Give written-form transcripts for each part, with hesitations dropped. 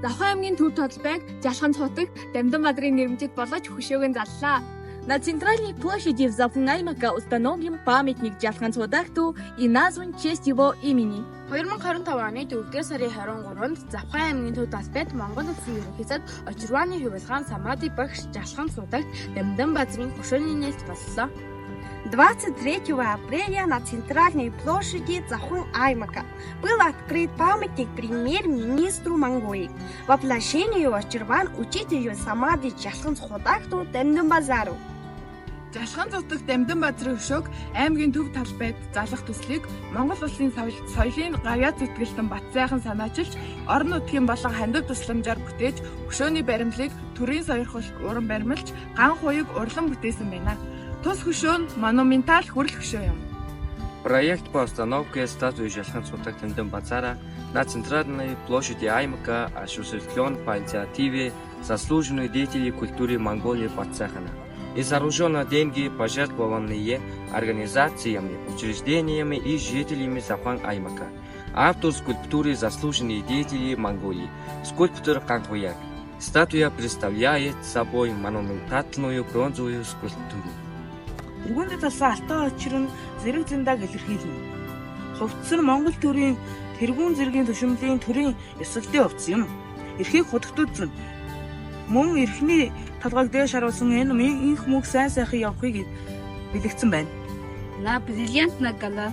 Завхан аймгийн төв толбайг Жалхан цутагт Дамдан Бадрын нэрмжит болгож хөшөөгөн заллаа. На центральной площади в Завхан аймака установлен памятник Жалхан цутагту и назван в честь его имени. 2025 оны 4-р сарын 23-нд Завхан аймгийн төв толбайд Монгол Улсын ерөнхий сайд Очирваны хувилгаан Самади багш Жалхан цутагт Дамдан Бадрын хөшөөний нээлт боллоо. 23 апреля на центральной площади Завхан аймака был открыт памятник премьер-министру Монголии, воплощению Очирван учителю Самади Жалхан цутагту Дамдан Базару. Жалхан цутагт Дамдан Базрын хөшөөг аймгийн төв талбайд залгах төслийг Монгол Улсын соёлын гавьяа зүтгэлтэн Батсайхан санаачилж, орон нутгийн болон хандив тусламжаар бүтээж, хөшөөний баримлыг төрийн сойрхол уран баримлж, ган хуйг урлан бүтээсэн байна. Тус хөшөө нь монументаль хүрэл хөшөө юм. Проект по установке статуи Жалхан цутагт Дамдан Базара на центральной площади Аймака осуществлен по инициативе заслуженных деятелей культуры Монголии Батсайхана и сооружен на деньги, пожертвованные организациями, учреждениями и жителями Завхан аймака. Автор скульптуры заслуженные деятели Монголии, скульптор Канхуяк. Статуя представляет собой монументальную бронзовую скульптуру. Тэргүүнд талсан алтан очир нь зэрэг зэндаг илэрхийлнэ. Хувцсан Монгол төрийн тэргүүн зэргийн төшөмлийн төрийн ёслолтын хувцс юм. Эрхийг худагтуудсан. Мөн эрхний толгойг дээш харуулсан энэ инх мөнх сайн сайхан явахыг бэлэгдсэн байна. На бриллиантная гала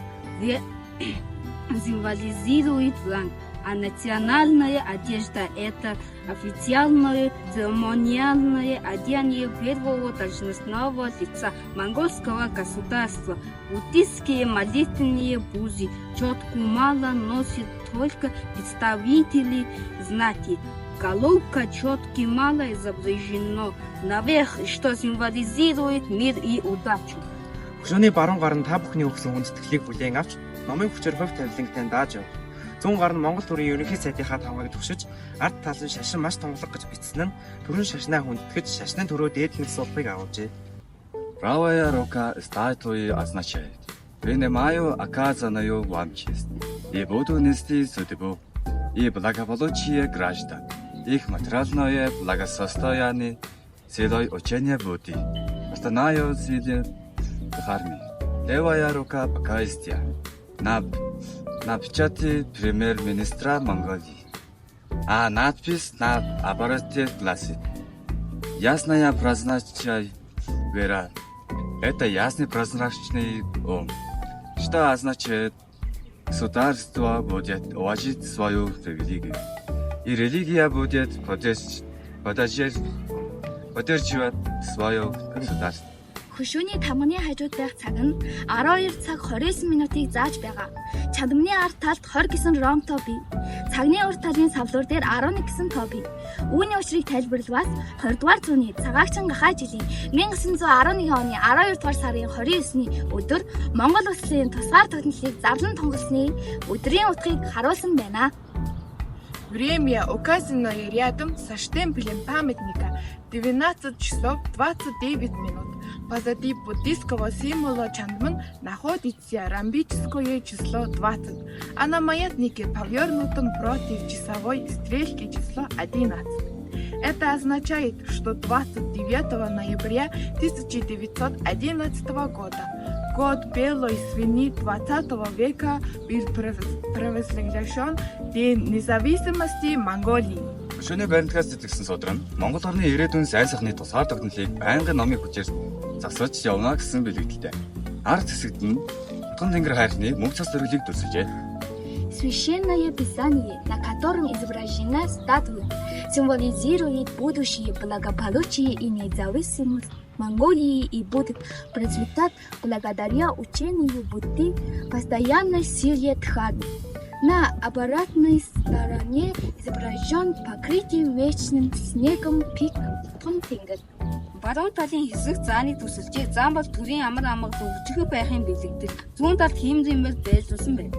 символизирует ранг, а национальная одежда – это официальное церемониальное одеяние первого должностного лица монгольского государства. Буддистские молитвенные бузи четку мало носят только представители знати. Головка четки мало изображено наверх, что символизирует мир и удачу. Хөшөөний баруун гар нь та бүхний өгсөн хүндэтгэлийг бүлээн авч, номын хүчээр хувь тавилантай дааж яв. Зүүн гар нь Монгол төрийн ерөнхий сайдынхаа тавгыг төгшөж, ард талын шашин маш тунгалаг гэж бичсэн нь төрийн шашнаа хүндэтгэж, шашны төрөө дээдлэн суулгыг агуулжээ. Правая рука статуи означает: принимаю оказанную вам честь и буду нести судьбу и благополучие граждан. Их материальное благосостояние силой учения Будды. Постановляю сидя в армии. Левая рука покойствия. На печати премьер-министра Монголии. А надпись на обороте гласит: ясная прозрачная вера. Это ясный прозрачный ум. Что означает: государство будет уважать свою религию. И религия будет поддерживать свое государство. Хөшөөний тамганы хажууд байх цаг нь 12 цаг 29 минутыг зааж байгаа. Чадамны ард талд 20 гэсэн ром тоо бий. Цагны урд талын савлуур дээр 11 гэсэн тоо бий. Үүний учрыг тайлбарлавал 20 дугаар зууны цагаагчин гахай жилийн 1911 оны 12 дугаар сарын 29-ны өдөр Монгол Улсын тусгаар тогтнолыг зарлан тунгалсны өдрийн утгыг харуулсан байна. Время, указанное рядом со штемпелем памятника, 12 часов 29 минут. Позади буддийского символа Чандман находится ромбическое число 20, а на маятнике повернутом против часовой стрелки число 11. Это означает, что 29 ноября 1911 года, год белой свиньи 20 века, был провозглашен День независимости Монголии. Хөшөөний баримтгаас зэтгсэн судрал нь Монгол орны ирээдүйн сайн сайхны тусгаар тогтнолыг байнгын номын хүчээр засаж явна гэсэн бэлэгдэлтэй. Ард хэсэгт нь Утган тэнгэр хайрны мөнх цас төрөлийг дүрсжээ. Священное писание, на котором изображена статуя, символизирует будущее благополучие и независимость Монголии и будет процветать благодаря учению Будды, постоянной силе Дхармы. На обратной стороне изображен покрытый вечным снегом пик Тунтингер. Баруун талын хэсэг зааны төсөлжээ. Зам бол төрийн амар амгалан өвчгөө байхын бэлэгдэл. Зүүн талд хиймзэмээр байлжуулсан байна.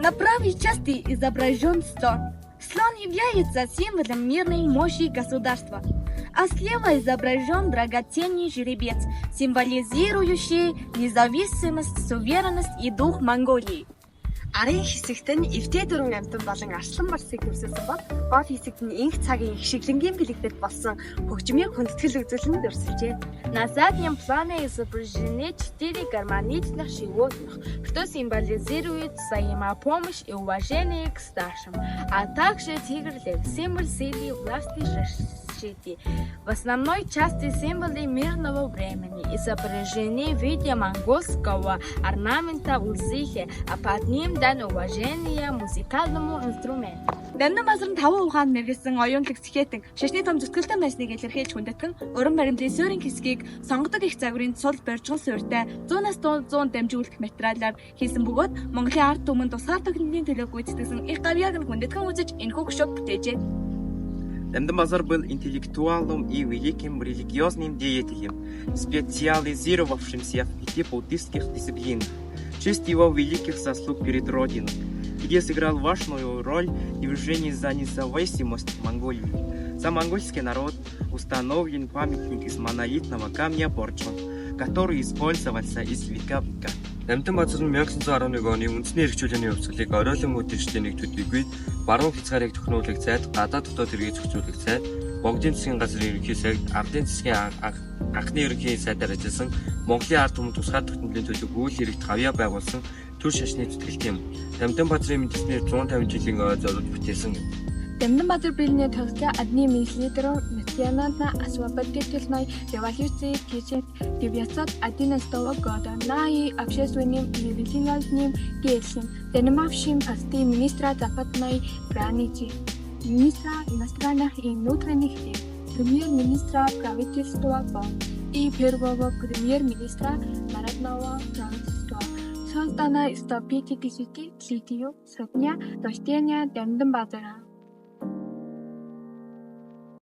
На правой части изображен слон. Слон является символом мирной мощи государства, а слева изображен драгоценный жеребец, символизирующий независимость, суверенность и дух Монголии. Арын хэсэгт нь эвтэй дөрвөн амтан болон арслан барсыг дүрсэлсэн бол гол хэсэгт нь инх цагийн их шиглэнгийн бэлэгдэд болсон хөгжмийн хүндэтгэл үзүүлэн дүрсэлжээ. На заднем плане изображены 4 гармоничных животных, что символизирует взаимопомощь и уважение к старшим, а также тигр лев, символ силы, власти, защиты. В основной части символы мирного времени, изображены в виде монгольского орнамента узихи, а под ним дан уважение музыкальному инструменту. Дамдан базар нь 5 ухаанд мэргэсэн оюунлаг скетинг шашны том зүтгэлтэй байсныг илэрхийлж хүндэтгэн уран баримтлын суурин хэсгийг сонгодог их загварын цул боржгон суурьтай 100-аас 100 дамжуулах материалаар хийсэн бөгөөд Монголын ард түмэн тусгаар техникийн төлөө гүйцэтгэсэн их гавьяаг нь хүндэтгэн үзэж энэхүү хөшөөг бүтээжээ. Дамдан базар был интеллектуалом и великим религиозным деятелем, специализировавшимся в 5 буддистских дисциплинах. В честь его великих заслуг перед Родиной, где сыграл важную роль в движении за независимость Монголии. За монгольский народ установлен памятник из монолитного камня Боржгон, который использовался из века в века. Дамдан базар нь 1911 оны үндэсний эрхчлөөний хувьцаалыг оройлон үдирчдийн нэг төдийгүй баруун хязгаарыг төхнүүлэх зайд гадаад дотоод эргээ зохицуулах зайд Богдын засгийн газрын ерөнхий сайд ардын засгийн анхны ерөнхий сайдаар ажилласан Монголын ард түмэн тусгаар тогтнолын төлөө үйл хэрэгт хавьяа байгуулсан төр шашны зүтгэлт юм. Дамдан базрын үндэснээр 150 жилийн ой зориулж бүтээсэн. Дамдан базар бэлний тогтсон одним из лидеров национально-освободительной революции 1911 года, но и общественным и религиозным деятелем, занимавшим посты министра западной границы, министра иностранных и внутренних дел, премьер-министра правительства и первого премьер-министра народного правительства. Создана 150-летию со дня рождения Дамдан базара.